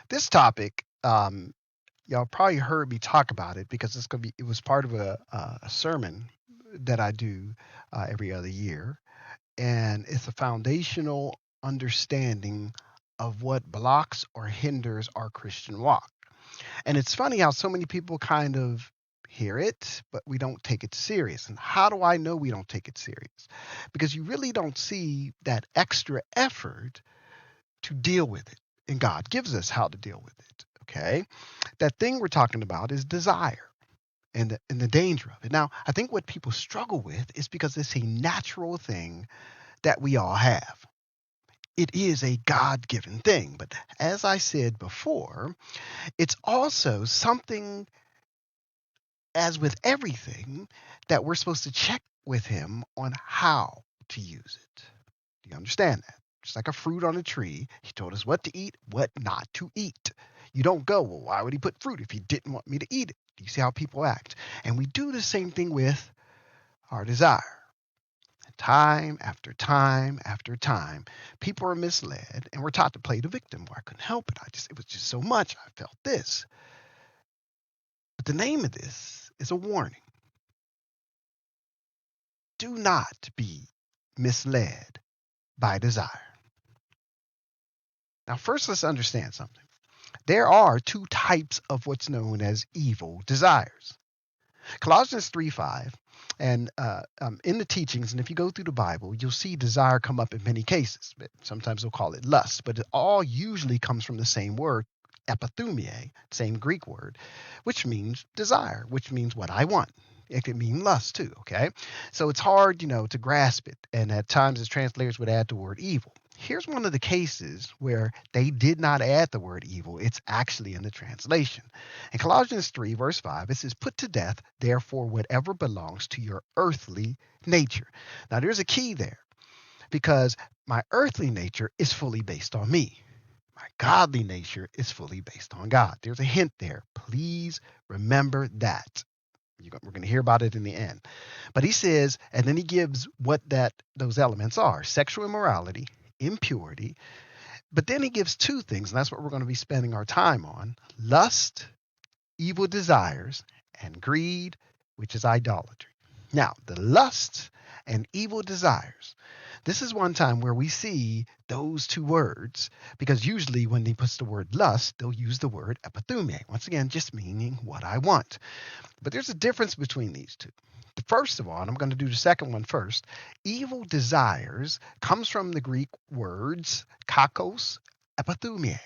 This topic, y'all probably heard me talk about it because it was part of a sermon that I do every other year, and it's a foundational understanding of what blocks or hinders our Christian walk. And it's funny how so many people kind of hear it, but we don't take it serious. And how do I know we don't take it serious? Because you really don't see that extra effort to deal with it. And God gives us how to deal with it. Okay. That thing we're talking about is desire and the danger of it. Now, I think what people struggle with is because it's a natural thing that we all have. It is a God given thing. But as I said before, it's also something, as with everything, that we're supposed to check with Him on how to use it. Do you understand that? Just like a fruit on a tree, He told us what to eat, what not to eat. You don't go, well, why would He put fruit if He didn't want me to eat it? Do you see how people act? And we do the same thing with our desire. Time after time after time, people are misled and we're taught to play the victim. Well, I couldn't help it. It was just so much. I felt this. But the name of this is a warning. Do not be misled by desire. Now, first, let's understand something. There are two types of what's known as evil desires. Colossians 3:5, and in the teachings, and if you go through the Bible, you'll see desire come up in many cases. But sometimes they'll call it lust, but it all usually comes from the same word, epithumia, same Greek word, which means desire, which means what I want. It can mean lust too, okay? So it's hard, to grasp it. And at times, as translators would add the word evil. Here's one of the cases where they did not add the word evil. It's actually in the translation. In Colossians 3, verse 5, it says, put to death, therefore, whatever belongs to your earthly nature. Now, there's a key there because my earthly nature is fully based on me. My godly nature is fully based on God. There's a hint there. Please remember that. We're going to hear about it in the end. But he says, and then he gives what those elements are: sexual immorality, impurity. But then he gives two things, and that's what we're going to be spending our time on: lust, evil desires, and greed, which is idolatry. Now, the lust and evil desires. This is one time where we see those two words, because usually when he puts the word lust, they'll use the word epithumia. Once again, just meaning what I want. But there's a difference between these two. First of all, and I'm going to do the second one first, evil desires comes from the Greek words kakos, epithumia,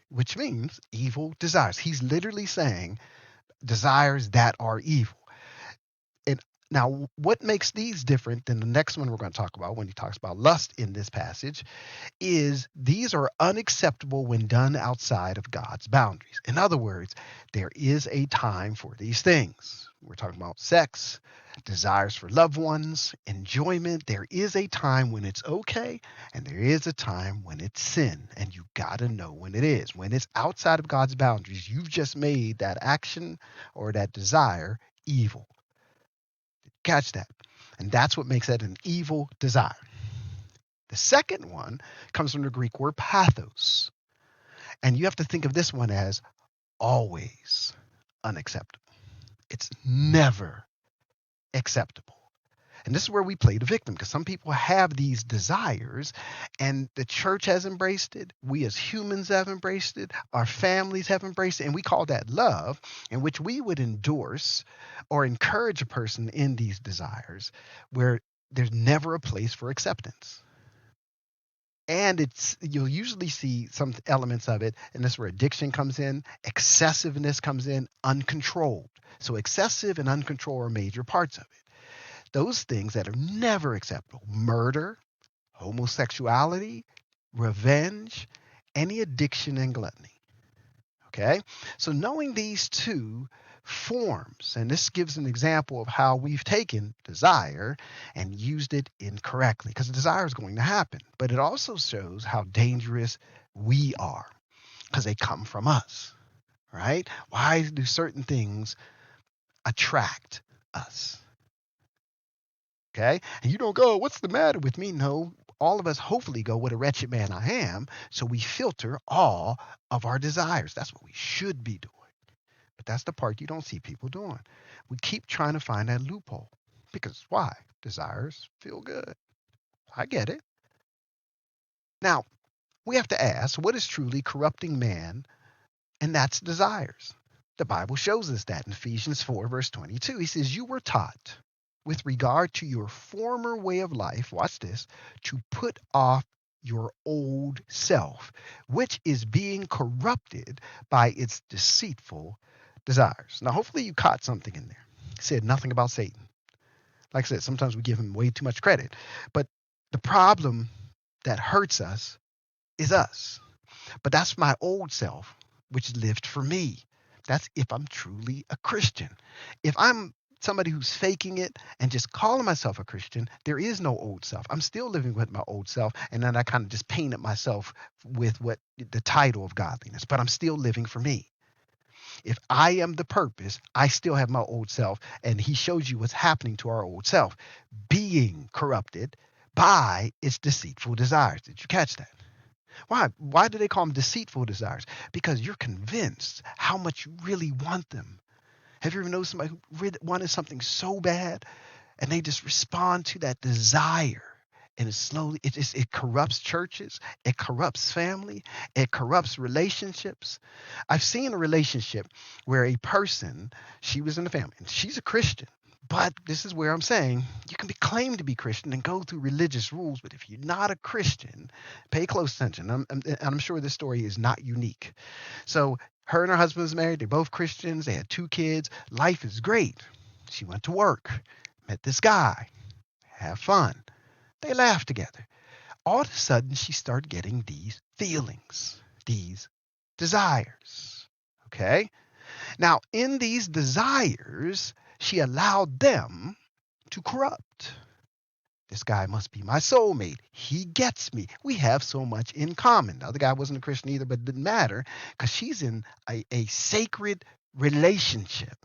which means evil desires. He's literally saying desires that are evil. And now, what makes these different than the next one we're going to talk about when he talks about lust in this passage is these are unacceptable when done outside of God's boundaries. In other words, there is a time for these things. We're talking about sex, desires for loved ones, enjoyment. There is a time when it's okay, and there is a time when it's sin, and you got to know when it is. When it's outside of God's boundaries, you've just made that action or that desire evil. Catch that. And that's what makes that an evil desire. The second one comes from the Greek word pathos. And you have to think of this one as always unacceptable. It's never acceptable. And this is where we play the victim, because some people have these desires and the church has embraced it. We as humans have embraced it. Our families have embraced it. And we call that love, in which we would endorse or encourage a person in these desires where there's never a place for acceptance. And you'll usually see some elements of it, and this is where addiction comes in, excessiveness comes in, uncontrolled. So excessive and uncontrolled are major parts of it. Those things that are never acceptable: murder, homosexuality, revenge, any addiction, and gluttony. Okay? So knowing these two forms, and this gives an example of how we've taken desire and used it incorrectly, because desire is going to happen, but it also shows how dangerous we are because they come from us, right? Why do certain things attract us? Okay. And you don't go, what's the matter with me? No, all of us hopefully go, what a wretched man I am. So we filter all of our desires. That's what we should be doing. But that's the part you don't see people doing. We keep trying to find that loophole. Because why? Desires feel good. I get it. Now, we have to ask, what is truly corrupting man? And that's desires. The Bible shows us that in Ephesians 4, verse 22. He says, you were taught with regard to your former way of life, watch this, to put off your old self, which is being corrupted by its deceitful desires. Now, hopefully you caught something in there. He said nothing about Satan. Like I said, sometimes we give him way too much credit. But the problem that hurts us is us. But that's my old self, which lived for me. That's if I'm truly a Christian. If I'm somebody who's faking it and just calling myself a Christian, there is no old self. I'm still living with my old self, and then I kind of just painted myself with what the title of godliness, but I'm still living for me. If I am the purpose, I still have my old self, and he shows you what's happening to our old self, being corrupted by its deceitful desires. Did you catch that? Why? Why do they call them deceitful desires? Because you're convinced how much you really want them. Have you ever known somebody who really wanted something so bad and they just respond to that desire? And it corrupts churches, it corrupts family, it corrupts relationships. I've seen a relationship where a person, she was in the family, and she's a Christian, but this is where I'm saying you can be claimed to be Christian and go through religious rules, but if you're not a Christian, pay close attention. I'm sure this story is not unique. So her and her husband was married. They're both Christians. They had 2 kids. Life is great. She went to work, met this guy, have fun. They laughed together. All of a sudden, she started getting these feelings, these desires. Okay? Now, in these desires, she allowed them to corrupt. This guy must be my soulmate. He gets me. We have so much in common. The other guy wasn't a Christian either, but it didn't matter because she's in a sacred relationship.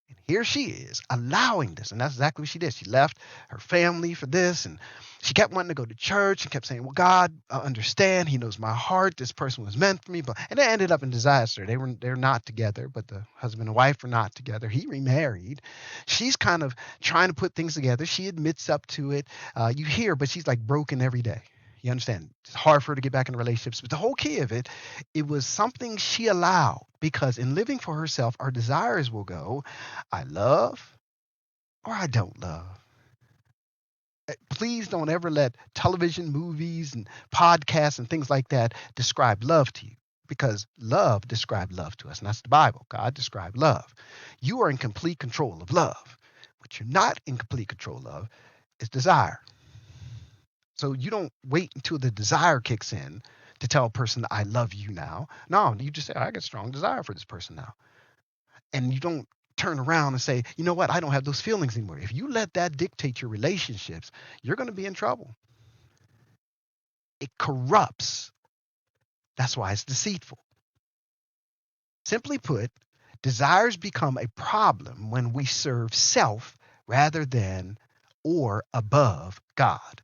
And here she is allowing this. And that's exactly what she did. She left her family for this. And she kept wanting to go to church and kept saying, well, God, I understand. He knows my heart. This person was meant for me. And it ended up in disaster. They're not together, but the husband and wife were not together. He remarried. She's kind of trying to put things together. She admits up to it. You hear, but she's like broken every day. You understand? It's hard for her to get back in relationships. But the whole key of it was something she allowed, because in living for herself, our desires will go, I love or I don't love. Please don't ever let television, movies, and podcasts and things like that describe love to you, because love described love to us. And that's the Bible. God described love. You are in complete control of love. What you're not in complete control of is desire. So you don't wait until the desire kicks in to tell a person, I love you now. No, you just say, I got strong desire for this person now. And you don't turn around and say, you know what, I don't have those feelings anymore. If you let that dictate your relationships, you're going to be in trouble. It corrupts. That's why it's deceitful. Simply put, desires become a problem when we serve self rather than or above God.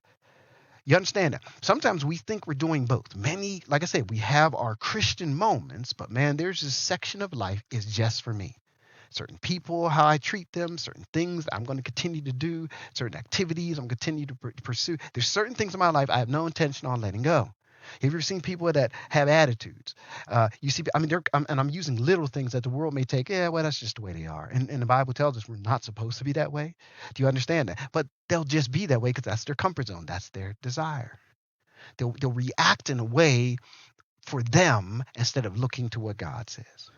You understand that? Sometimes we think we're doing both. Many, like I said, we have our Christian moments, but man, there's this section of life is just for me. Certain people, how I treat them, certain things I'm going to continue to do, certain activities I'm going to continue to pursue. There's certain things in my life I have no intention on letting go. Have you ever seen people that have attitudes? You see, I mean, and I'm using little things that the world may take, yeah, well, that's just the way they are. And the Bible tells us we're not supposed to be that way. Do you understand that? But they'll just be that way because that's their comfort zone. That's their desire. They'll react in a way for them instead of looking to what God says.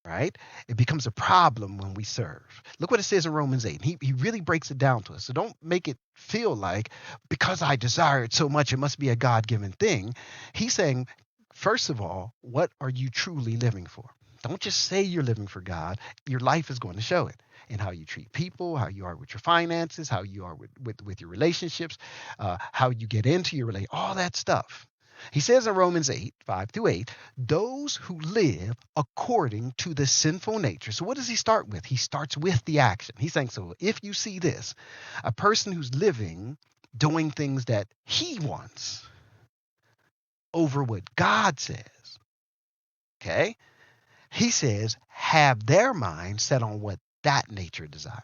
Right? It becomes a problem when we serve. Look what it says in Romans 8. He really breaks it down to us. So don't make it feel like because I desire it so much, it must be a God-given thing. He's saying, first of all, what are you truly living for? Don't just say you're living for God. Your life is going to show it in how you treat people, how you are with your finances, how you are with your relationships, how you get into your relationship, all that stuff. He says in Romans 8, 5-8, those who live according to the sinful nature. So what does he start with? He starts with the action. He's saying, so if you see this, a person who's living doing things that he wants over what God says. Okay? He says, have their mind set on what that nature desires.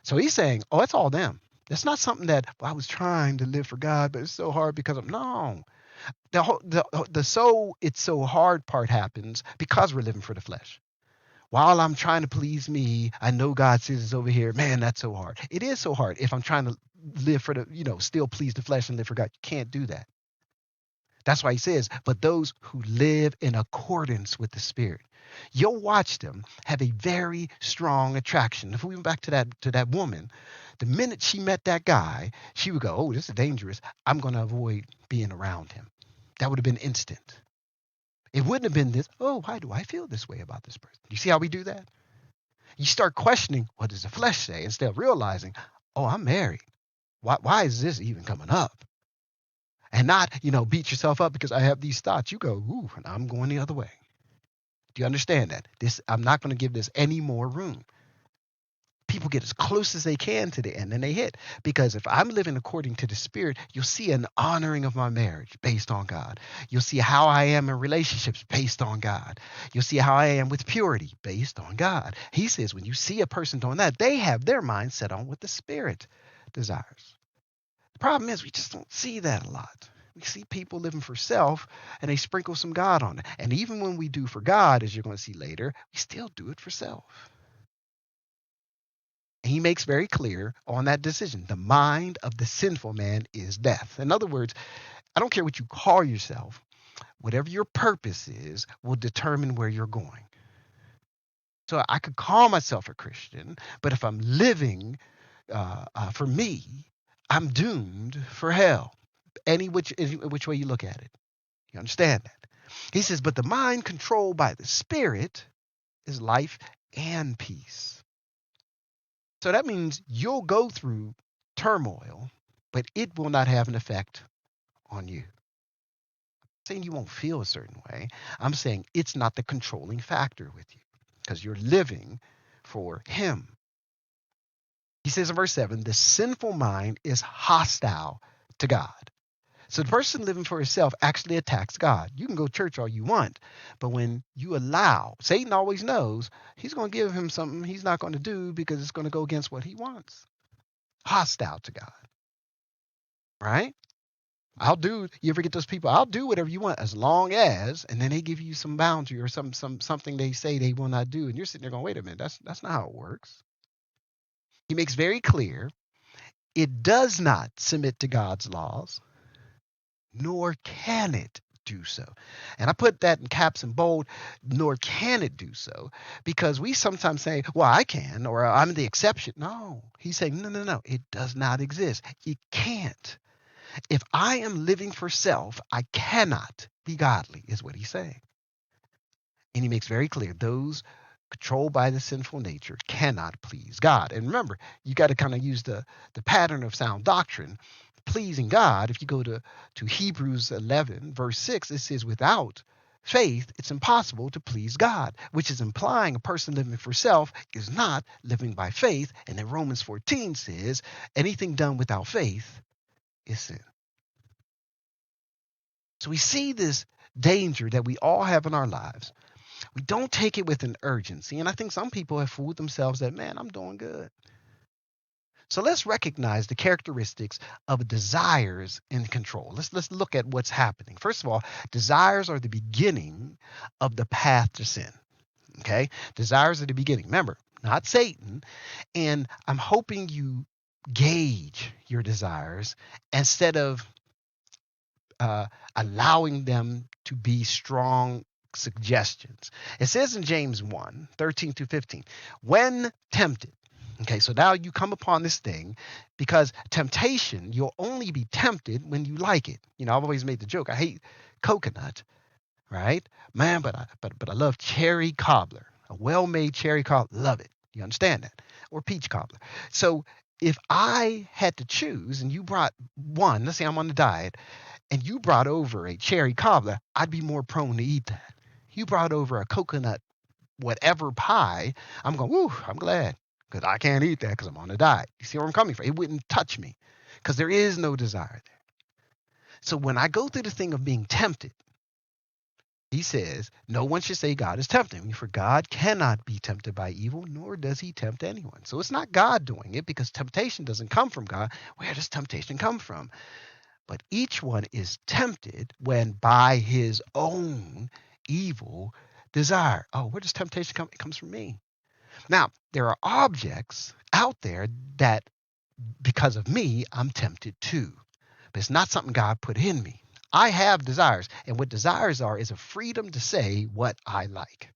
So he's saying, oh, it's all them. It's not something that, well, I was trying to live for God, but it's so hard because of, no. The so it's so hard part happens because we're living for the flesh. While I'm trying to please me, I know God says it's over here. Man, that's so hard. It is so hard if I'm trying to live for the, still please the flesh and live for God. You can't do that. That's why he says, but those who live in accordance with the Spirit, you'll watch them have a very strong attraction. If we went back to that woman, the minute she met that guy, she would go, oh, this is dangerous. I'm going to avoid being around him. That would have been instant. It wouldn't have been this, oh, why do I feel this way about this person? You see how we do that? You start questioning, what does the flesh say? Instead of realizing, oh, I'm married. Why is this even coming up? And not, beat yourself up because I have these thoughts. You go, ooh, I'm going the other way. Do you understand that? I'm not going to give this any more room. People get as close as they can to the end and they hit. Because if I'm living according to the Spirit, you'll see an honoring of my marriage based on God. You'll see how I am in relationships based on God. You'll see how I am with purity based on God. He says when you see a person doing that, they have their mind set on what the Spirit desires. The problem is we just don't see that a lot. We see people living for self and they sprinkle some God on it. And even when we do for God, as you're going to see later, we still do it for self. He makes very clear on that decision. The mind of the sinful man is death. In other words, I don't care what you call yourself. Whatever your purpose is will determine where you're going. So I could call myself a Christian, but if I'm living for me, I'm doomed for hell. Which way you look at it. You understand that? He says, but the mind controlled by the Spirit is life and peace. So that means you'll go through turmoil, but it will not have an effect on you. I'm saying you won't feel a certain way. I'm saying it's not the controlling factor with you because you're living for him. He says in verse 7, the sinful mind is hostile to God. So the person living for himself actually attacks God. You can go to church all you want, but when you allow, Satan always knows he's going to give him something he's not going to do because it's going to go against what he wants. Hostile to God. Right? You ever get those people, I'll do whatever you want as long as, and then they give you some boundary or something they say they will not do. And you're sitting there going, wait a minute, that's not how it works. He makes very clear it does not submit to God's laws, nor can it do so. And I put that in caps and bold, nor can it do so, because we sometimes say, well, I can, or I'm the exception. No, he's saying, no, it does not exist. It can't. If I am living for self, I cannot be godly, is what he's saying. And he makes very clear, those controlled by the sinful nature cannot please God. And remember, you got to kind of use the pattern of sound doctrine. Pleasing God, if you go to Hebrews 11, verse 6, it says, without faith, it's impossible to please God, which is implying a person living for self is not living by faith. And then Romans 14 says, anything done without faith is sin. So we see this danger that we all have in our lives. We don't take it with an urgency. And I think some people have fooled themselves that, man, I'm doing good. So let's recognize the characteristics of desires in control. Let's look at what's happening. First of all, desires are the beginning of the path to sin. Okay? Desires are the beginning. Remember, not Satan. And I'm hoping you gauge your desires instead of allowing them to be strong suggestions. It says in James 1, 13 to 15, when tempted. Okay, so now you come upon this thing because temptation, you'll only be tempted when you like it. I've always made the joke, I hate coconut, right? Man, but I love cherry cobbler, a well-made cherry cobbler, love it. You understand that? Or peach cobbler. So if I had to choose and you brought one, let's say I'm on a diet, and you brought over a cherry cobbler, I'd be more prone to eat that. You brought over a coconut whatever pie, I'm going, woo, I'm glad. Because I can't eat that because I'm on a diet. You see where I'm coming from? It wouldn't touch me because there is no desire there. So when I go through the thing of being tempted, he says, no one should say God is tempting, for God cannot be tempted by evil, nor does he tempt anyone. So it's not God doing it, because temptation doesn't come from God. Where does temptation come from? But each one is tempted when by his own evil desire. Oh, where does temptation come? It comes from me. Now, there are objects out there that because of me, I'm tempted to. But it's not something God put in me. I have desires. And what desires are is a freedom to say what I like.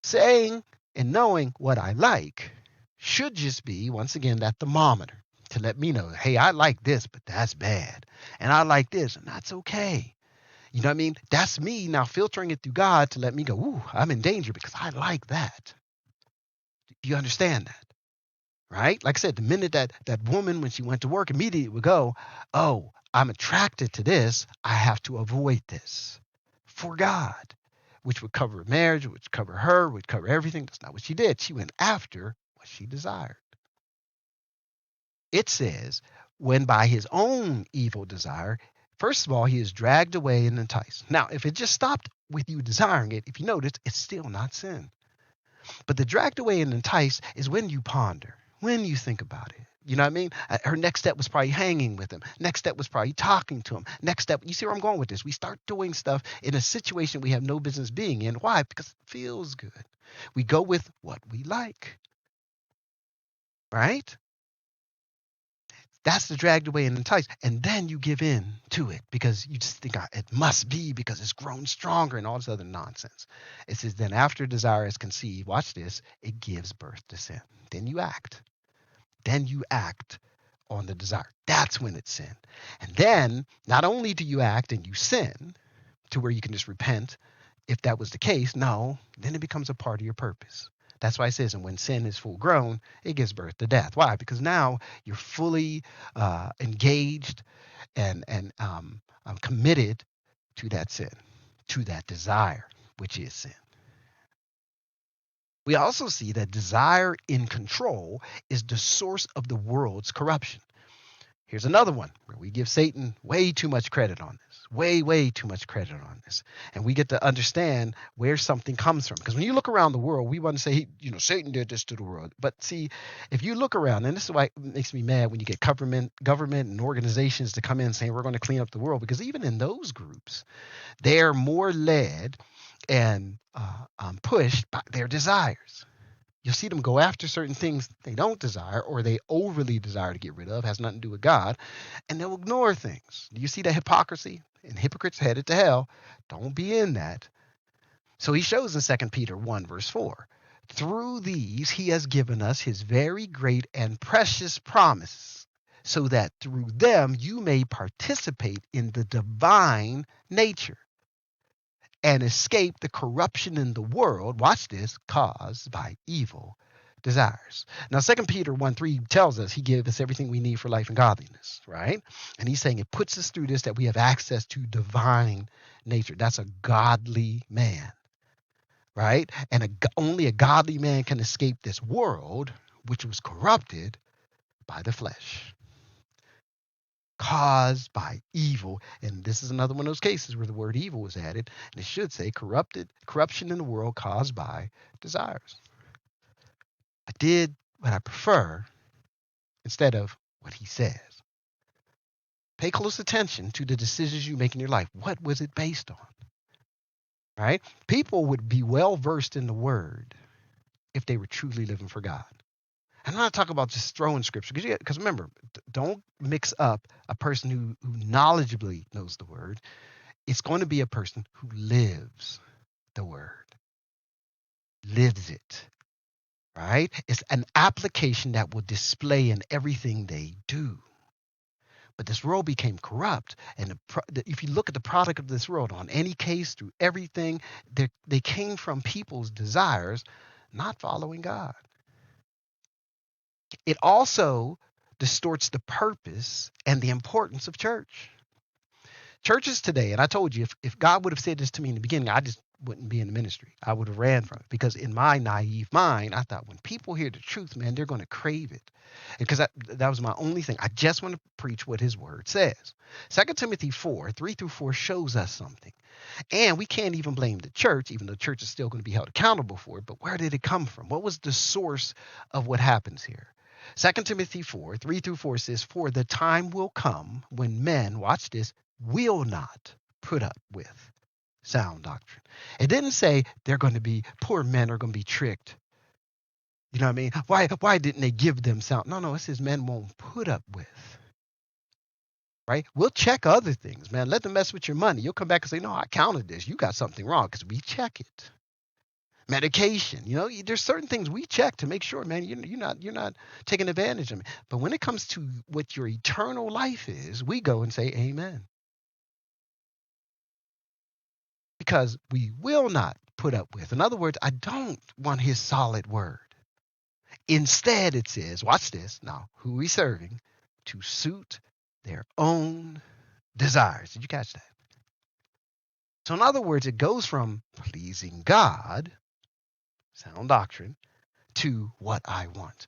Saying and knowing what I like should just be, once again, that thermometer to let me know, hey, I like this, but that's bad. And I like this, and that's okay. You know what I mean? That's me now filtering it through God to let me go, ooh, I'm in danger because I like that. Do you understand that? Right? Like I said, the minute that woman, when she went to work, immediately would go, oh, I'm attracted to this. I have to avoid this for God, which would cover marriage, which would cover her, would cover everything. That's not what she did. She went after what she desired. It says, when by his own evil desire, first of all, he is dragged away and enticed. Now, if it just stopped with you desiring it, if you notice, it's still not sin. But the dragged away and enticed is when you ponder, when you think about it. You know what I mean? Her next step was probably hanging with him. Next step was probably talking to him. Next step, you see where I'm going with this? We start doing stuff in a situation we have no business being in. Why? Because it feels good. We go with what we like. Right? That's the dragged away and enticed. And then you give in to it because you just think it must be because it's grown stronger and all this other nonsense. It says, then after desire is conceived, watch this, it gives birth to sin. Then you act. Then you act on the desire. That's when it's sin. And then not only do you act and you sin to where you can just repent if that was the case, no, then it becomes a part of your purpose. That's why it says, and when sin is full grown, it gives birth to death. Why? Because now you're fully engaged and committed to that sin, to that desire, which is sin. We also see that desire in control is the source of the world's corruption. Here's another one where we give Satan way too much credit on this, way too much credit on this. And we get to understand where something comes from. Because when you look around the world, we want to say, Satan did this to the world. But see, if you look around, and this is why it makes me mad when you get government and organizations to come in saying we're going to clean up the world, because even in those groups, they're more led and pushed by their desires. You'll see them go after certain things they don't desire or they overly desire to get rid of, has nothing to do with God, and they'll ignore things. Do you see that hypocrisy? And hypocrites headed to hell. Don't be in that. So he shows in 2 Peter 1, verse 4, through these he has given us his very great and precious promise, so that through them you may participate in the divine nature and escape the corruption in the world, watch this, caused by evil desires. Now, 2 Peter 1:3 tells us he gave us everything we need for life and godliness, right? And he's saying it puts us through this that we have access to divine nature. That's a godly man, right? And only a godly man can escape this world, which was corrupted by the flesh, caused by evil. And this is another one of those cases where the word evil was added, and it should say corruption in the world caused by desires. I did what I prefer instead of what he says. Pay close attention to the decisions you make in your life. What was it based on? Right? People would be well versed in the word if they were truly living for God. I'm not talking about just throwing scripture, because remember, don't mix up a person who knowledgeably knows the word. It's going to be a person who lives the word, lives it, right? It's an application that will display in everything they do. But this world became corrupt, and if you look at the product of this world on any case through everything, they came from people's desires, not following God. It also distorts the purpose and the importance of church. Churches today, and I told you, if God would have said this to me in the beginning, I just wouldn't be in the ministry. I would have ran from it because in my naive mind, I thought when people hear the truth, man, they're going to crave it. Because that was my only thing. I just want to preach what his word says. 2 Timothy 4:3-4 shows us something. And we can't even blame the church, even though the church is still going to be held accountable for it. But where did it come from? What was the source of what happens here? 2 Timothy 4:3-4 says, "For the time will come when men," watch this, "will not put up with sound doctrine." It didn't say they're going to be, poor men are going to be tricked. You know what I mean? Why didn't they give them sound? No, it says men won't put up with. Right? We'll check other things, man. Let them mess with your money. You'll come back and say, no, I counted this. You got something wrong, because we check it. Medication, there's certain things we check to make sure, man, you're not taking advantage of me. But when it comes to what your eternal life is, we go and say amen. Because we will not put up with. In other words, I don't want his solid word. Instead, it says, watch this now, who are we serving? To suit their own desires. Did you catch that? So in other words, it goes from pleasing God, sound doctrine, to what I want.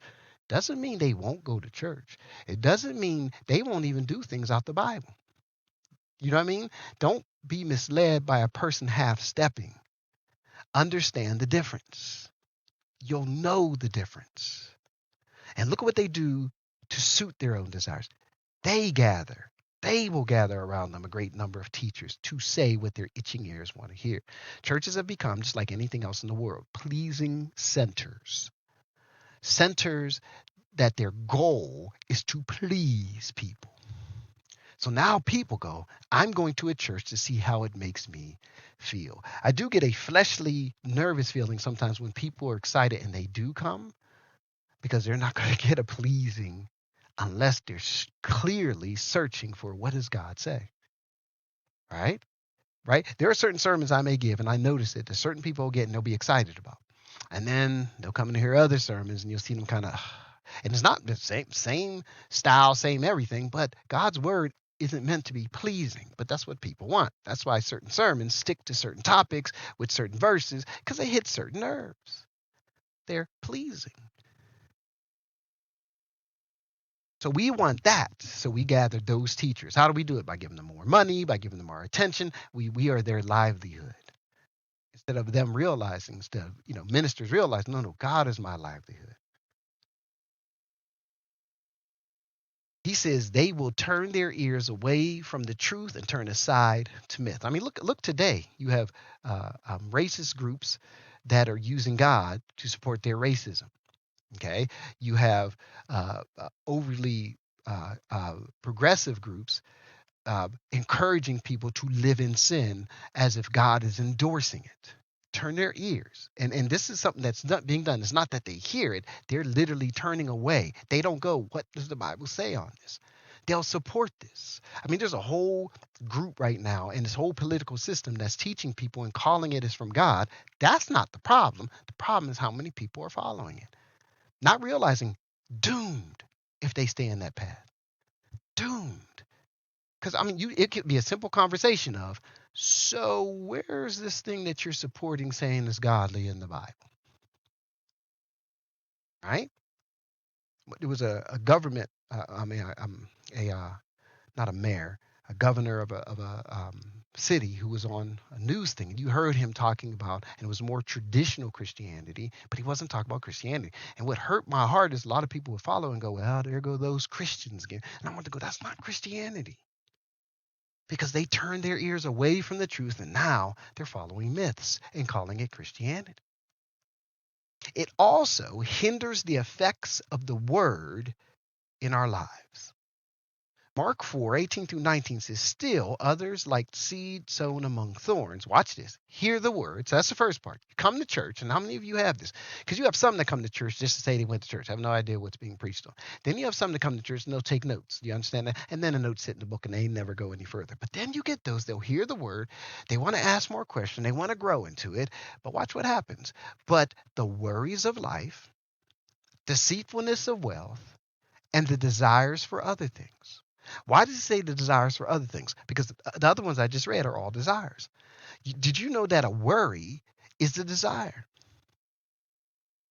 Doesn't mean they won't go to church. It doesn't mean they won't even do things out the Bible. You know what I mean? Don't be misled by a person half-stepping. Understand the difference. You'll know the difference. And look at what they do to suit their own desires. They will gather around them a great number of teachers to say what their itching ears want to hear. Churches have become, just like anything else in the world, pleasing centers. Centers that their goal is to please people. So now people go, I'm going to a church to see how it makes me feel. I do get a fleshly, nervous feeling sometimes when people are excited and they do come, because they're not going to get a pleasing unless they're clearly searching for what does God say. Right? There are certain sermons I may give, and I notice it, that certain people will get and they'll be excited about. And then they'll come in to hear other sermons and you'll see them kind of, and it's not the same style, same everything, but God's word isn't meant to be pleasing, but that's what people want. That's why certain sermons stick to certain topics with certain verses, because they hit certain nerves. They're pleasing. So we want that. So we gather those teachers. How do we do it? By giving them more money, by giving them our attention. We are their livelihood. Instead of them realizing, ministers realize, no, God is my livelihood. He says they will turn their ears away from the truth and turn aside to myth. I mean, look today. You have racist groups that are using God to support their racism. Okay, you have overly progressive groups encouraging people to live in sin as if God is endorsing it. Turn their ears. And this is something that's not being done. It's not that they hear it. They're literally turning away. They don't go, what does the Bible say on this? They'll support this. I mean, there's a whole group right now in this whole political system that's teaching people and calling it as from God. That's not the problem. The problem is how many people are following it. Not realizing doomed if they stay in that path. Doomed. Because, it could be a simple conversation of, so where's this thing that you're supporting saying is godly in the Bible? Right? There was a government, not a mayor, a governor of a city who was on a news thing. And you heard him talking about, and it was more traditional Christianity, but he wasn't talking about Christianity. And what hurt my heart is a lot of people would follow and go, well, there go those Christians again. And I want to go, that's not Christianity. Because they turned their ears away from the truth, and now they're following myths and calling it Christianity. It also hinders the effects of the word in our lives. Mark 4:18-19 says, still others like seed sown among thorns. Watch this. Hear the word. So that's the first part. You come to church, and how many of you have this? Because you have some that come to church just to say they went to church. I have no idea what's being preached on. Then you have some that come to church and they'll take notes. Do you understand that? And then a note sit in the book and they never go any further. But then you get those, they'll hear the word. They want to ask more questions. They want to grow into it. But watch what happens. But the worries of life, deceitfulness of wealth, and the desires for other things. Why does it say the desires for other things? Because the other ones I just read are all desires. Did you know that a worry is a desire?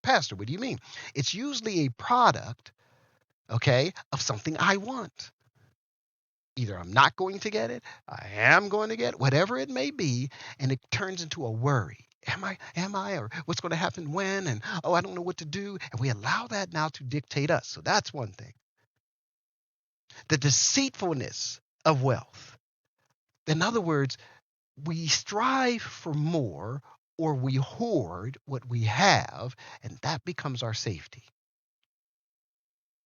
Pastor, what do you mean? It's usually a product, okay, of something I want. Either I'm not going to get it, I am going to get it, whatever it may be, and it turns into a worry. Am I, or what's going to happen when, and oh, I don't know what to do. And we allow that now to dictate us. So that's one thing. The deceitfulness of wealth. In other words, we strive for more or we hoard what we have, and that becomes our safety.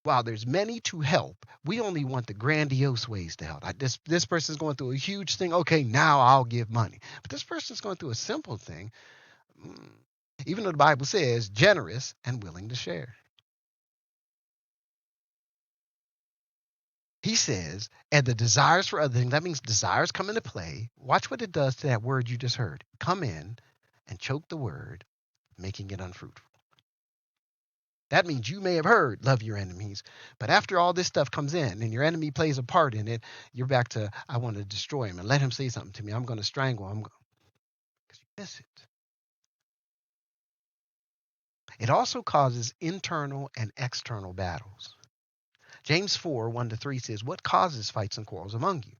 While there's many to help, we only want the grandiose ways to help. Like this person's going through a huge thing. Okay, now I'll give money. But this person's going through a simple thing. mm, Even though the Bible says generous and willing to share. He says, and the desires for other things, that means desires come into play. Watch what it does to that word you just heard. Come in and choke the word, making it unfruitful. That means you may have heard love your enemies, but after all this stuff comes in and your enemy plays a part in it, you're back to, I want to destroy him and let him say something to me. I'm going to strangle him because you miss it. It also causes internal and external battles. James 4:1-3 says, what causes fights and quarrels among you?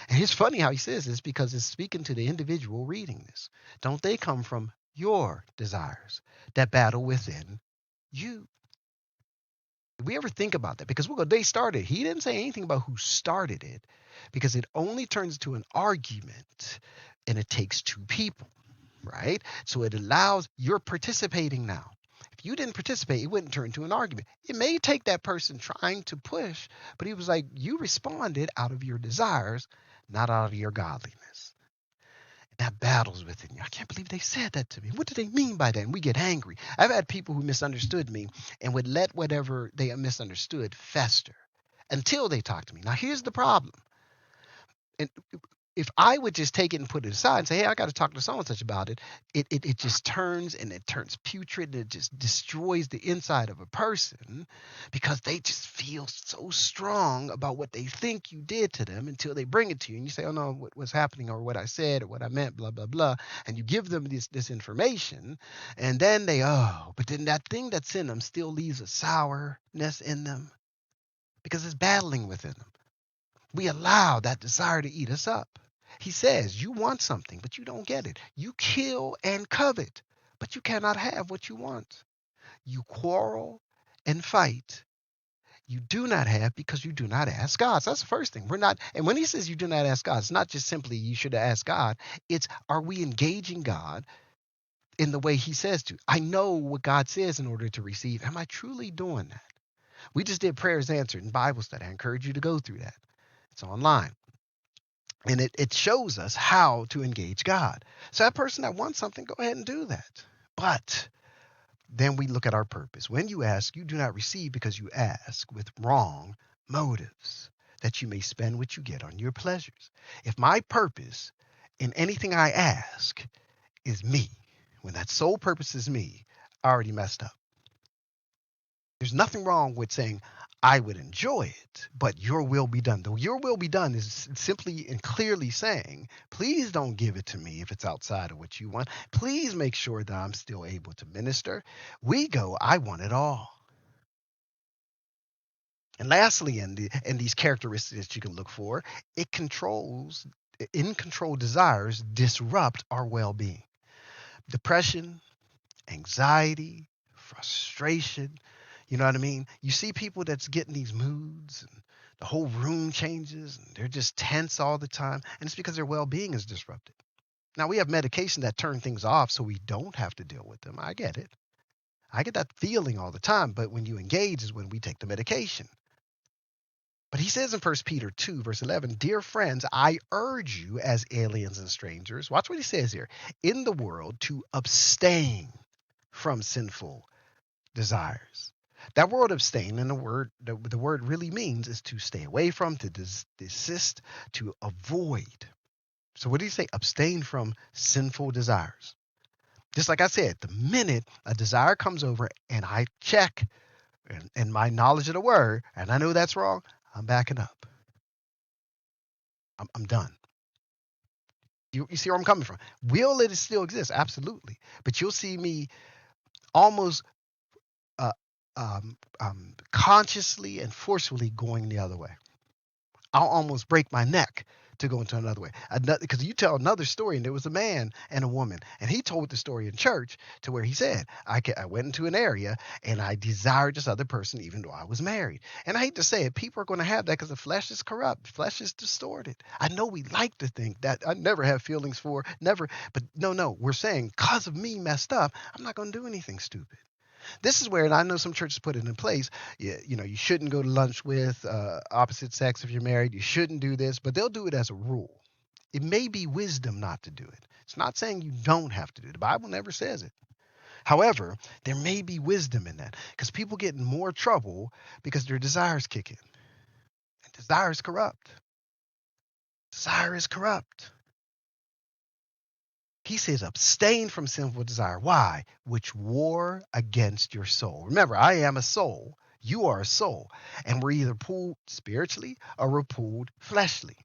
And it's funny how he says this because it's speaking to the individual reading this. Don't they come from your desires that battle within you? Did we ever think about that? Because we'll go, they started. He didn't say anything about who started it because it only turns into an argument and it takes two people, right? So it allows, you're participating now. If you didn't participate, it wouldn't turn into an argument. It may take that person trying to push, but he was like, you responded out of your desires, not out of your godliness. That battles within you. I can't believe they said that to me. What do they mean by that? And we get angry. I've had people who misunderstood me and would let whatever they misunderstood fester until they talk to me. Now, here's the problem. And if I would just take it and put it aside and say, hey, I got to talk to so and such about it, it just turns and it turns putrid and it just destroys the inside of a person because they just feel so strong about what they think you did to them until they bring it to you and you say, oh no, what was happening or what I said or what I meant, blah, blah, blah. And you give them this information and then but then that thing that's in them still leaves a sourness in them because it's battling within them. We allow that desire to eat us up. He says, you want something, but you don't get it. You kill and covet, but you cannot have what you want. You quarrel and fight. You do not have because you do not ask God. So that's the first thing. We're not, and when he says you do not ask God, it's not just simply you should ask God. It's, are we engaging God in the way he says to? I know what God says in order to receive. Am I truly doing that? We just did prayers answered in Bible study. I encourage you to go through that. It's online. And it shows us how to engage God. So that person that wants something, go ahead and do that. But then we look at our purpose. When you ask, you do not receive because you ask with wrong motives, that you may spend what you get on your pleasures. If my purpose in anything I ask is me, when that sole purpose is me, I already messed up. There's nothing wrong with saying, I would enjoy it, but your will be done. The your will be done is simply and clearly saying, please don't give it to me if it's outside of what you want. Please make sure that I'm still able to minister. We go, I want it all. And lastly, in these characteristics that you can look for, in control desires disrupt our well-being. Depression, anxiety, frustration. You know what I mean? You see people that's getting these moods and the whole room changes and they're just tense all the time. And it's because their well-being is disrupted. Now, we have medication that turn things off so we don't have to deal with them. I get it. I get that feeling all the time. But when you engage is when we take the medication. But he says in 1 Peter 2, verse 11, dear friends, I urge you as aliens and strangers, watch what he says here, in the world to abstain from sinful desires. That word abstain, and the word really means is to stay away from, to desist, to avoid. So what did he say? Abstain from sinful desires. Just like I said, the minute a desire comes over and I check and my knowledge of the word, and I know that's wrong, I'm backing up. I'm done. You see where I'm coming from? Will it still exist? Absolutely. But you'll see me almost uh, consciously and forcefully going the other way. I'll almost break my neck to go into another way. Because you tell another story, and there was a man and a woman, and he told the story in church to where he said, I went into an area and I desired this other person even though I was married. And I hate to say it, people are going to have that because the flesh is corrupt, flesh is distorted. I know we like to think that I never have feelings for, never, but no, we're saying because of me messed up, I'm not going to do anything stupid. This is where, and I know some churches put it in place. You shouldn't go to lunch with opposite sex if you're married. You shouldn't do this, but they'll do it as a rule. It may be wisdom not to do it. It's not saying you don't have to do it. The Bible never says it. However, there may be wisdom in that because people get in more trouble because their desires kick in. And desire is corrupt. Desire is corrupt. He says, abstain from sinful desire. Why? Which war against your soul. Remember, I am a soul. You are a soul. And we're either pulled spiritually or we're pulled fleshly.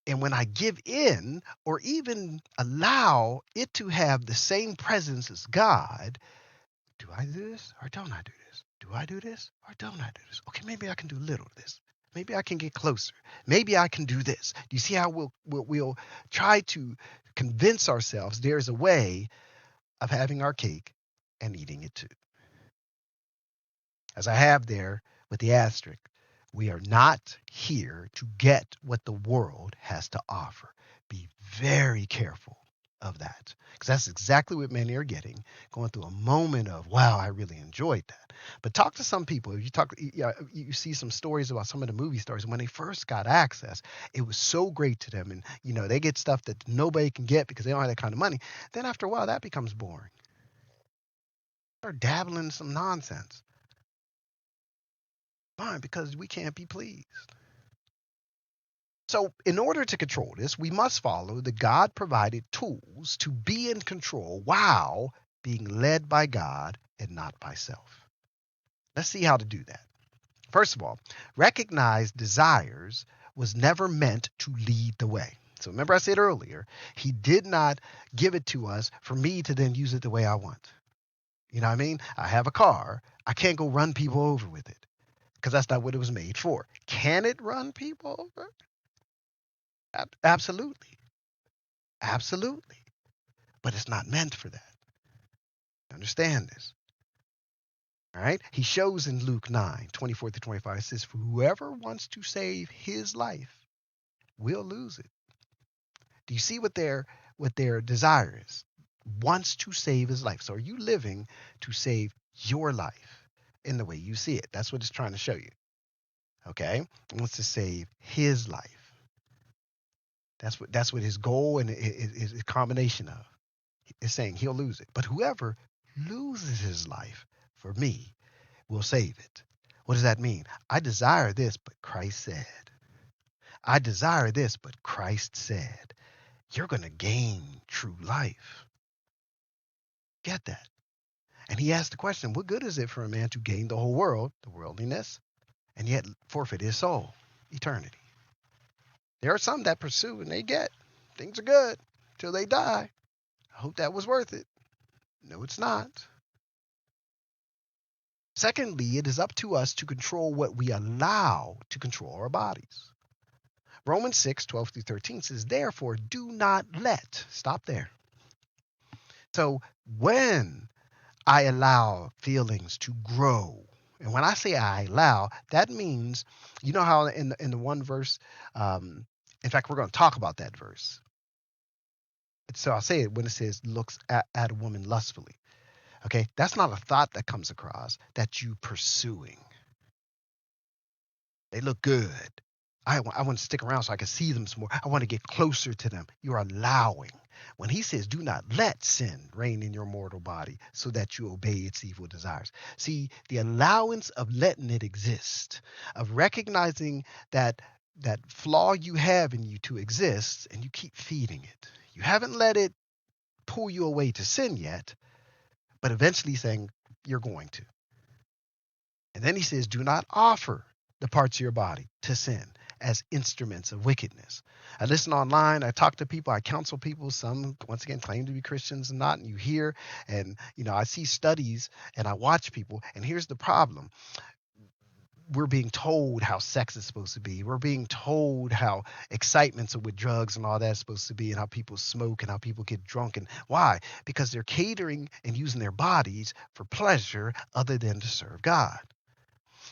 And when I give in or even allow it to have the same presence as God, do I do this or don't I do this? Do I do this or don't I do this? Okay, maybe I can do a little of this. Maybe I can get closer. Maybe I can do this. Do you see how we'll try to convince ourselves there's a way of having our cake and eating it too? As I have there with the asterisk, we are not here to get what the world has to offer. Be very careful of that, because that's exactly what many are getting, going through a moment of, wow, I really enjoyed that. But talk to some people. If you see some stories about some of the movie stars when they first got access, it was so great to them, and they get stuff that nobody can get because they don't have that kind of money. Then after a while, that becomes boring. Start dabbling in some nonsense. Fine, because we can't be pleased. So, in order to control this, we must follow the God provided tools to be in control while being led by God and not by self. Let's see how to do that. First of all, recognize desires was never meant to lead the way. So, remember I said earlier, He did not give it to us for me to then use it the way I want. You know what I mean? I have a car. I can't go run people over with it because that's not what it was made for. Can it run people over? Absolutely. Absolutely. But it's not meant for that. Understand this. All right. He shows in Luke 9:24-25, it says, for whoever wants to save his life will lose it. Do you see what their desire is? Wants to save his life. So are you living to save your life in the way you see it? That's what it's trying to show you. Okay. He wants to save his life. That's what his goal and his combination of. It's saying he'll lose it. But whoever loses his life for me will save it. What does that mean? I desire this, but Christ said. I desire this, but Christ said. You're going to gain true life. Get that? And he asked the question, what good is it for a man to gain the whole world, the worldliness, and yet forfeit his soul, eternity? There are some that pursue and they get. Things are good till they die. I hope that was worth it. No, it's not. Secondly, it is up to us to control what we allow to control our bodies. Romans 6:12-13 says, therefore, do not let. Stop there. So when I allow feelings to grow, and when I say I allow, that means, you know how in the one verse, in fact, we're going to talk about that verse. So I'll say it when it says looks at a woman lustfully. Okay, that's not a thought that comes across that you pursuing. They look good. I want to stick around so I can see them some more. I want to get closer to them. You're allowing. When he says, do not let sin reign in your mortal body so that you obey its evil desires. See, the allowance of letting it exist, of recognizing that flaw you have in you to exist, and you keep feeding it. You haven't let it pull you away to sin yet, but eventually saying you're going to. And then he says, do not offer the parts of your body to sin. as instruments of wickedness. I listen online, I talk to people, I counsel people. Some, once again, claim to be Christians and not. And you hear, and I see studies and I watch people. And here's the problem: we're being told how sex is supposed to be. We're being told how excitements with drugs and all that's supposed to be, and how people smoke and how people get drunk. And why? Because they're catering and using their bodies for pleasure other than to serve God.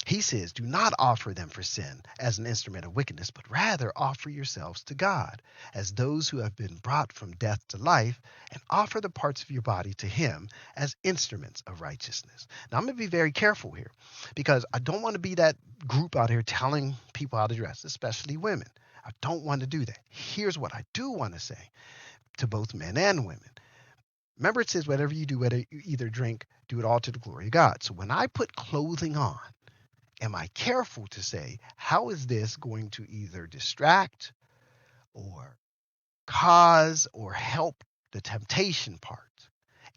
He says, do not offer them for sin as an instrument of wickedness, but rather offer yourselves to God as those who have been brought from death to life, and offer the parts of your body to him as instruments of righteousness. Now, I'm going to be very careful here, because I don't want to be that group out here telling people how to dress, especially women. I don't want to do that. Here's what I do want to say to both men and women. Remember, it says, whatever you do, whether you either drink, do it all to the glory of God. So when I put clothing on, am I careful to say, how is this going to either distract or cause or help the temptation part?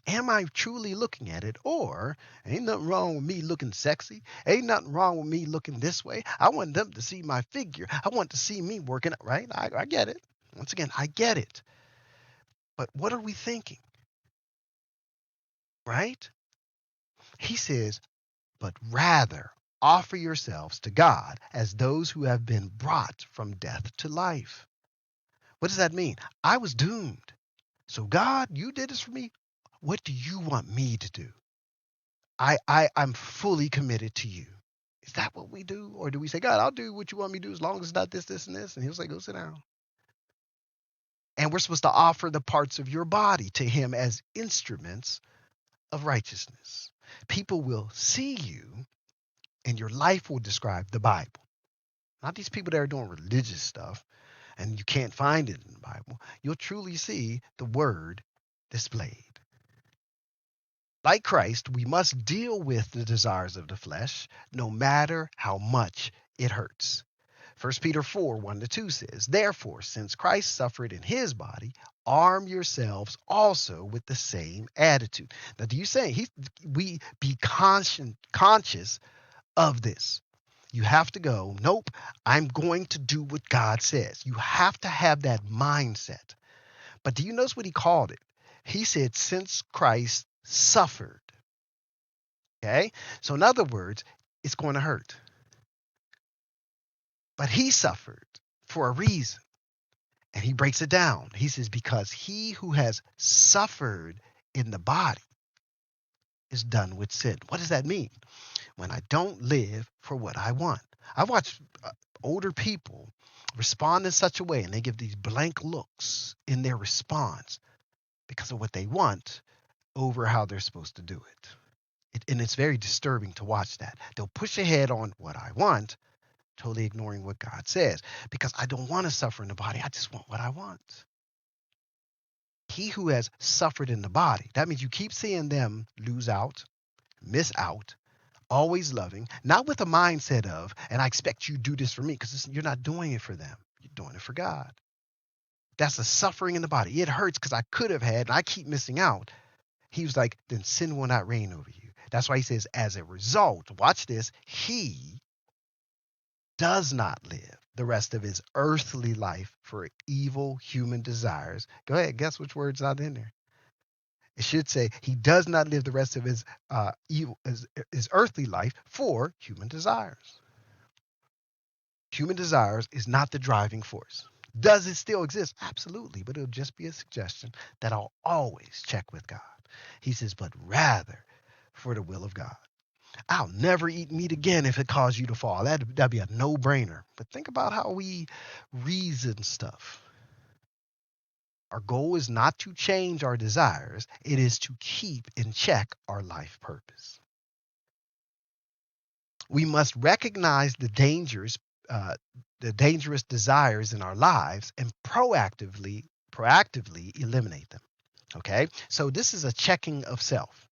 Am I truly looking at it? Or ain't nothing wrong with me looking sexy? Ain't nothing wrong with me looking this way? I want them to see my figure. I want to see me working, right? I get it. Once again, I get it. But what are we thinking? Right? He says, but rather offer yourselves to God as those who have been brought from death to life. What does that mean? I was doomed. So God, you did this for me. What do you want me to do? I'm fully committed to you. Is that what we do? Or do we say, God, I'll do what you want me to do as long as it's not this, this, and this? And he'll say, go sit down. And we're supposed to offer the parts of your body to him as instruments of righteousness. People will see you, and your life will describe the Bible. Not these people that are doing religious stuff and you can't find it in the Bible. You'll truly see the word displayed. Like Christ, we must deal with the desires of the flesh, no matter how much it hurts. 1 Peter 4, 1-2 says, therefore, since Christ suffered in his body, arm yourselves also with the same attitude. Now, do you say we be conscious of this? You have to go, nope, I'm going to do what God says. You have to have that mindset. But do you notice what he called it? He said, since Christ suffered. Okay? So in other words, it's going to hurt. But he suffered for a reason. And he breaks it down. He says, because he who has suffered in the body is done with sin. What does that mean? When I don't live for what I want. I watch older people respond in such a way, and they give these blank looks in their response because of what they want over how they're supposed to do it. And it's very disturbing to watch that. They'll push ahead on what I want, totally ignoring what God says, because I don't want to suffer in the body. I just want what I want. He who has suffered in the body, that means you keep seeing them lose out, miss out, always loving, not with a mindset of, and I expect you to do this for me, because you're not doing it for them. You're doing it for God. That's a suffering in the body. It hurts because I could have had, and I keep missing out. He was like, then sin will not reign over you. That's why he says, as a result, watch this, he does not live the rest of his earthly life for evil human desires. Go ahead, guess which word's not in there? It should say he does not live the rest of his his earthly life for human desires. Human desires is not the driving force. Does it still exist? Absolutely, but it'll just be a suggestion that I'll always check with God. He says, but rather for the will of God. I'll never eat meat again if it caused you to fall. That'd be a no-brainer. But think about how we reason stuff. Our goal is not to change our desires. It is to keep in check our life purpose. We must recognize the dangerous desires in our lives and proactively eliminate them. Okay? So this is a checking of self.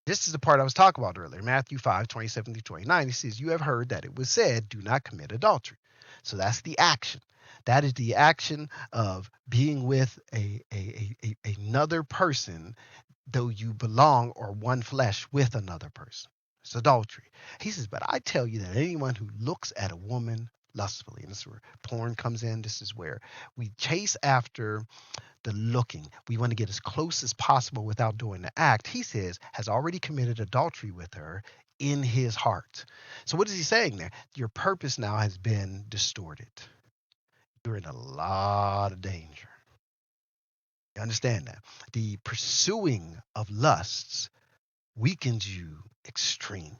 This is the part I was talking about earlier. Matthew 5, 27-29. He says, you have heard that it was said, do not commit adultery. So that's the action. That is the action of being with another person, though you belong or one flesh with another person. It's adultery. He says, but I tell you that anyone who looks at a woman lustfully. And this is where porn comes in. This is where we chase after the looking. We want to get as close as possible without doing the act. He says, has already committed adultery with her in his heart. So what is he saying there? Your purpose now has been distorted. You're in a lot of danger. You understand that? The pursuing of lusts weakens you extremely.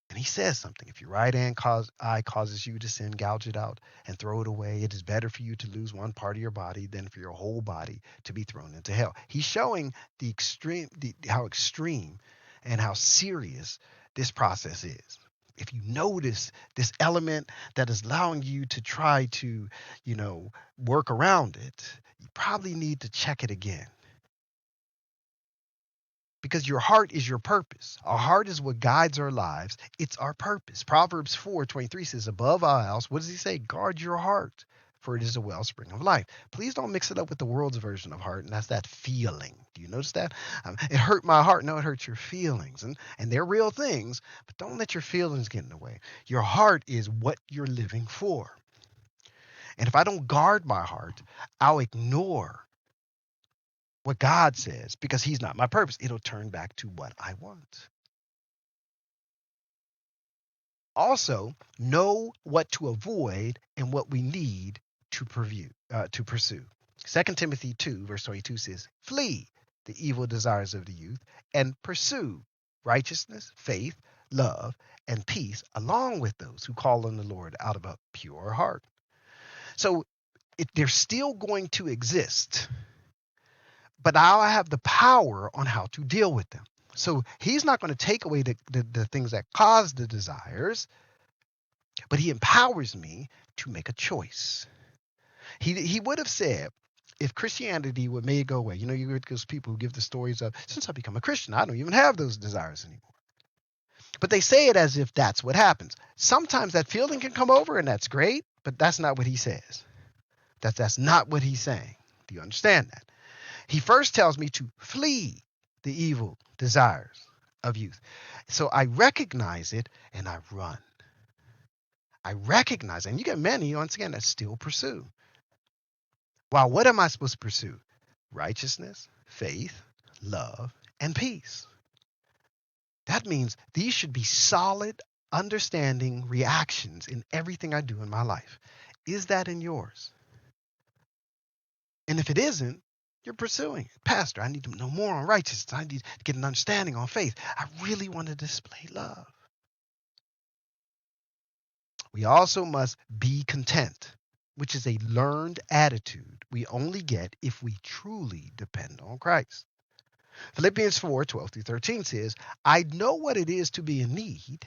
And he says something. If your right eye causes you to sin, gouge it out and throw it away. It is better for you to lose one part of your body than for your whole body to be thrown into hell. He's showing how extreme and how serious this process is. If you notice this element that is allowing you to try to, work around it, you probably need to check it again. Because your heart is your purpose. Our heart is what guides our lives. It's our purpose. Proverbs 4:23 says, above all else, what does he say? Guard your heart, for it is a wellspring of life. Please don't mix it up with the world's version of heart, and that's that feeling. Do you notice that? It hurt my heart. No, it hurts your feelings. And they're real things, but don't let your feelings get in the way. Your heart is what you're living for. And if I don't guard my heart, I'll ignore what God says because he's not my purpose. It'll turn back to what I want. Also, know what to avoid and what we need to pursue. 2 Timothy 2, verse 22 says, flee the evil desires of the youth and pursue righteousness, faith, love, and peace along with those who call on the Lord out of a pure heart. So they're still going to exist, but now I have the power on how to deal with them. So he's not going to take away the things that cause the desires, but he empowers me to make a choice. He would have said, if Christianity would make it go away, you get those people who give the stories of, since I become a Christian, I don't even have those desires anymore. But they say it as if that's what happens. Sometimes that feeling can come over and that's great, but that's not what he says. That's not what he's saying. Do you understand that? He first tells me to flee the evil desires of youth. So I recognize it and I run. I recognize it. And you get many, once again, that still pursue. Well, what am I supposed to pursue? Righteousness, faith, love, and peace. That means these should be solid, understanding reactions in everything I do in my life. Is that in yours? And if it isn't, you're pursuing it. Pastor, I need to know more on righteousness. I need to get an understanding on faith. I really want to display love. We also must be content, which is a learned attitude we only get if we truly depend on Christ. Philippians 4:12-13 says, I know what it is to be in need,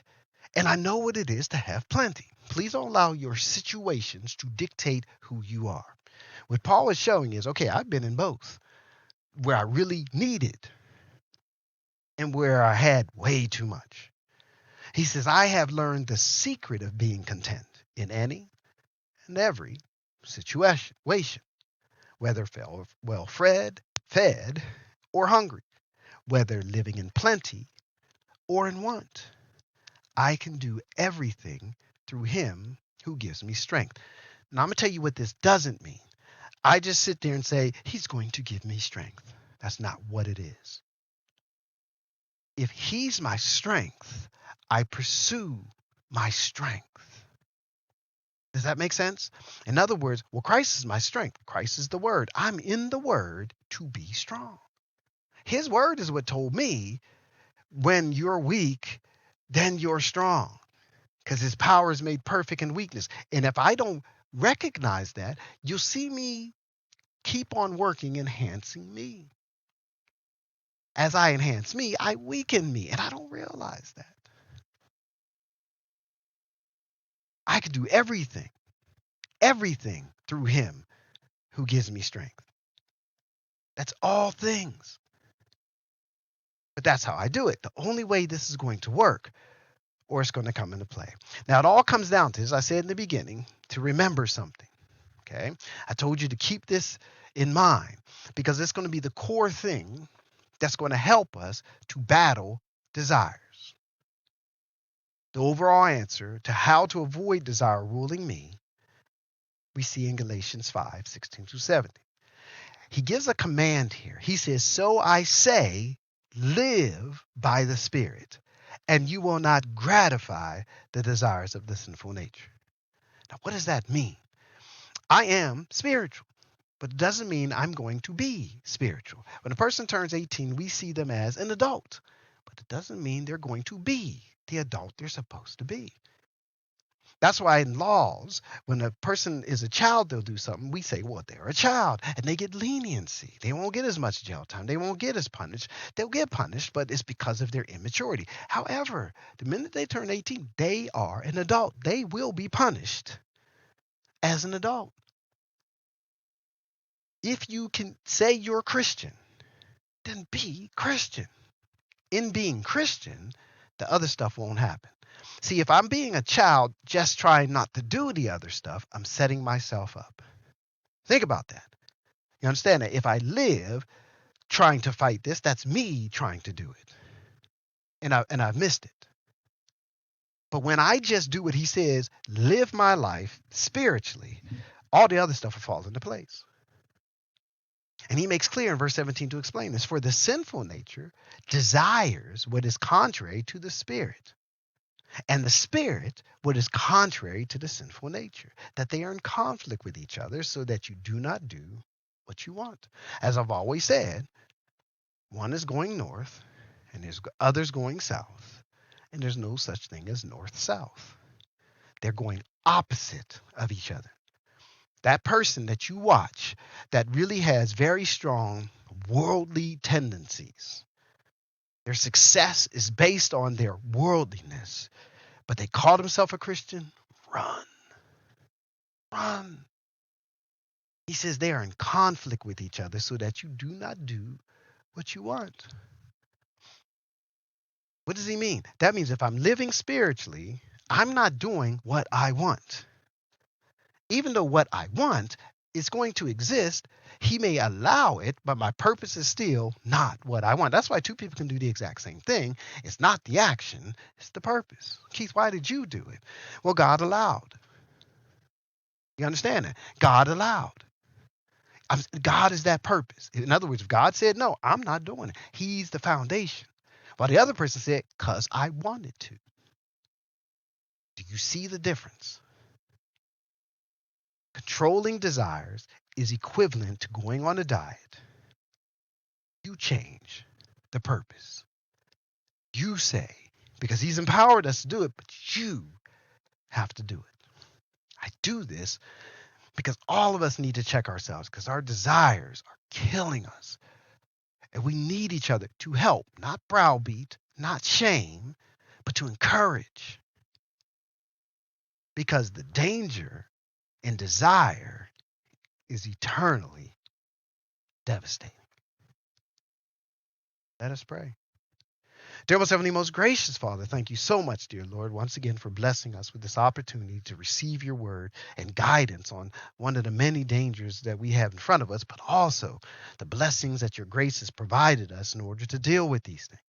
and I know what it is to have plenty. Please don't allow your situations to dictate who you are. What Paul is showing is, okay, I've been in both, where I really needed and where I had way too much. He says, I have learned the secret of being content in any and every situation, whether well fed, or hungry, whether living in plenty or in want. I can do everything through him who gives me strength. Now, I'm going to tell you what this doesn't mean. I just sit there and say, he's going to give me strength. That's not what it is. If he's my strength, I pursue my strength. Does that make sense? In other words, well, Christ is my strength. Christ is the word. I'm in the word to be strong. His word is what told me when you're weak, then you're strong, because his power is made perfect in weakness. And if I don't recognize that, you'll see me keep on working, enhancing me. As I enhance me, I weaken me, and I don't realize that. I can do everything through him who gives me strength. That's all things. But that's how I do it. The only way this is going to work, or it's going to come into play. Now, it all comes down to, as I said in the beginning, to remember something. Okay? I told you to keep this in mind because it's going to be the core thing that's going to help us to battle desires. the overall answer to how to avoid desire ruling me, we see in Galatians 5:16-17. He gives a command here. He says, "So I say, live by the Spirit, and you will not gratify the desires of the sinful nature." Now, what does that mean? I am spiritual, but it doesn't mean I'm going to be spiritual. When a person turns 18, we see them as an adult, but it doesn't mean they're going to be the adult they're supposed to be. That's why in laws, when a person is a child, they'll do something. We say, well, they're a child, and they get leniency. They won't get as much jail time. They won't get as punished. They'll get punished, but it's because of their immaturity. However, the minute they turn 18, they are an adult. They will be punished as an adult. If you can say you're a Christian, then be Christian. In being Christian, the other stuff won't happen. See, if I'm being a child just trying not to do the other stuff, I'm setting myself up. Think about that. You understand that? If I live trying to fight this, that's me trying to do it. And I've missed it. But when I just do what he says, live my life spiritually, all the other stuff will fall into place. And he makes clear in verse 17 to explain this. For the sinful nature desires what is contrary to the Spirit, and the Spirit what is contrary to the sinful nature, that they are in conflict with each other, so that you do not do what you want. As I've always said, one is going north, and there's others going south, and there's no such thing as north-south. They're going opposite of each other. That person that you watch that really has very strong worldly tendencies, their success is based on their worldliness, but they call themselves a Christian, run. Run. He says they are in conflict with each other so that you do not do what you want. What does he mean? That means if I'm living spiritually, I'm not doing what I want. Even though what I want is going to exist, he may allow it, but my purpose is still not what I want. That's why two people can do the exact same thing. It's not the action, it's the purpose. Keith, why did you do it? Well, God allowed. You understand that? God allowed. God is that purpose. In other words, if God said no, I'm not doing it. He's the foundation. While the other person said, because I wanted to. Do you see the difference? Controlling desires is equivalent to going on a diet. You change the purpose. You say, because he's empowered us to do it, but you have to do it. I do this because all of us need to check ourselves because our desires are killing us. And we need each other to help, not browbeat, not shame, but to encourage. Because the danger in desire is eternally devastating. Let us pray. Dear most heavenly, most gracious Father, thank you so much, dear Lord, once again for blessing us with this opportunity to receive your word and guidance on one of the many dangers that we have in front of us, but also the blessings that your grace has provided us in order to deal with these things.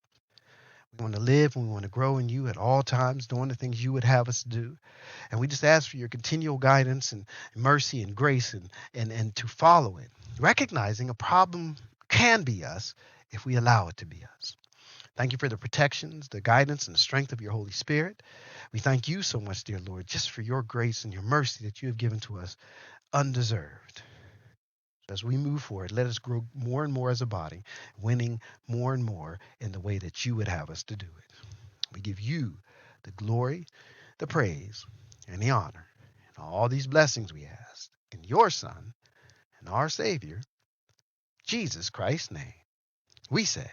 We want to live and we want to grow in you at all times, doing the things you would have us do. And we just ask for your continual guidance and mercy and grace and to follow it, recognizing a problem can be us if we allow it to be us. Thank you for the protections, the guidance, and the strength of your Holy Spirit. We thank you so much, dear Lord, just for your grace and your mercy that you have given to us undeserved. As we move forward, let us grow more and more as a body, winning more and more in the way that you would have us to do it. We give you the glory, the praise, and the honor, and all these blessings we ask in your Son and our Savior, Jesus Christ's name. We say,